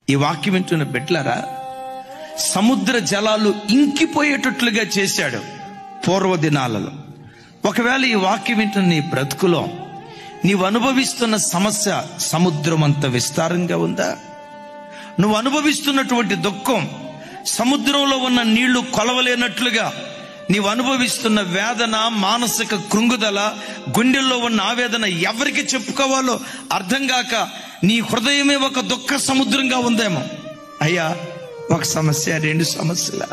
ఈ వాక్యం వింటున్న బిడ్డలారా, సముద్ర జలాలు ఇంకిపోయేటట్లుగా చేశాడు పూర్వ దినాలలో. ఒకవేళ ఈ వాక్యం వింటున్న నీ బ్రతుకులో నీవు అనుభవిస్తున్న సమస్య సముద్రం అంత విస్తారంగా ఉందా? నువ్వు అనుభవిస్తున్నటువంటి దుఃఖం సముద్రంలో ఉన్న నీళ్లు కొలవలేనట్లుగా, నీవు అనుభవిస్తున్న వేదన, మానసిక కృంగుదల, గుండెల్లో ఉన్న ఆవేదన ఎవరికి చెప్పుకోవాలో అర్థం కాక నీ హృదయమే ఒక దుఃఖ సముద్రంగా ఉందేమో. అయ్యా, ఒక సమస్య, రెండు సమస్యల.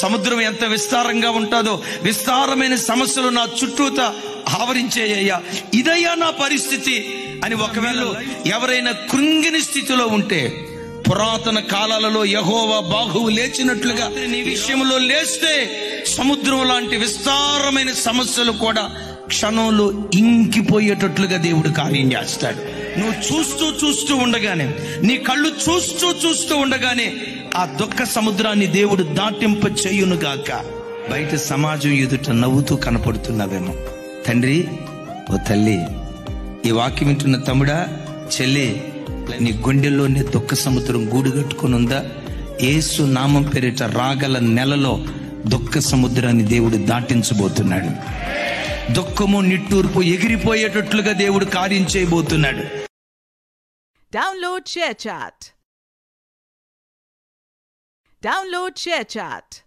సముద్రం ఎంత విస్తారంగా ఉంటుందో విస్తారమైన సమస్యలు నా చుట్టూతా ఆవరించేయ్యా, ఇదయ్యా నా పరిస్థితి అని ఒకవేళ ఎవరైనా కృంగిని స్థితిలో ఉంటే, పురాతన కాలాలలో యెహోవా బాహువు లేచినట్లుగా నీ విషయంలో లేస్తే సముద్రం లాంటి విస్తారమైన సమస్యలు కూడా క్షణంలో ఇంకిపోయేటట్లుగా దేవుడు కార్యం చేస్తాడు. నువ్వు చూస్తూ ఉండగానే, నీ కళ్ళు చూస్తూ ఉండగానే ఆ దుఃఖ సముద్రాన్ని దేవుడు దాటింప చేయునుగాక. బయట సమాజం ఎదుట నవ్వుతూ కనపడుతున్నావేమో. తండ్రి, ఓ తల్లి, ఈ వాక్యం వింటున్న తమ్ముడా, చెల్లి, నీ గుండెల్లోనే దుఃఖ సముద్రం గూడు కట్టుకుని ఉందా? యేసు నామం పేరిట రాగల నెలలో దుఃఖ సముద్రాన్ని దేవుడు దాటించబోతున్నాడు. దుఃఖము, నిట్టూర్పు ఎగిరిపోయేటట్లుగా దేవుడు కార్యం చేయబోతున్నాడు. Download ShareChat.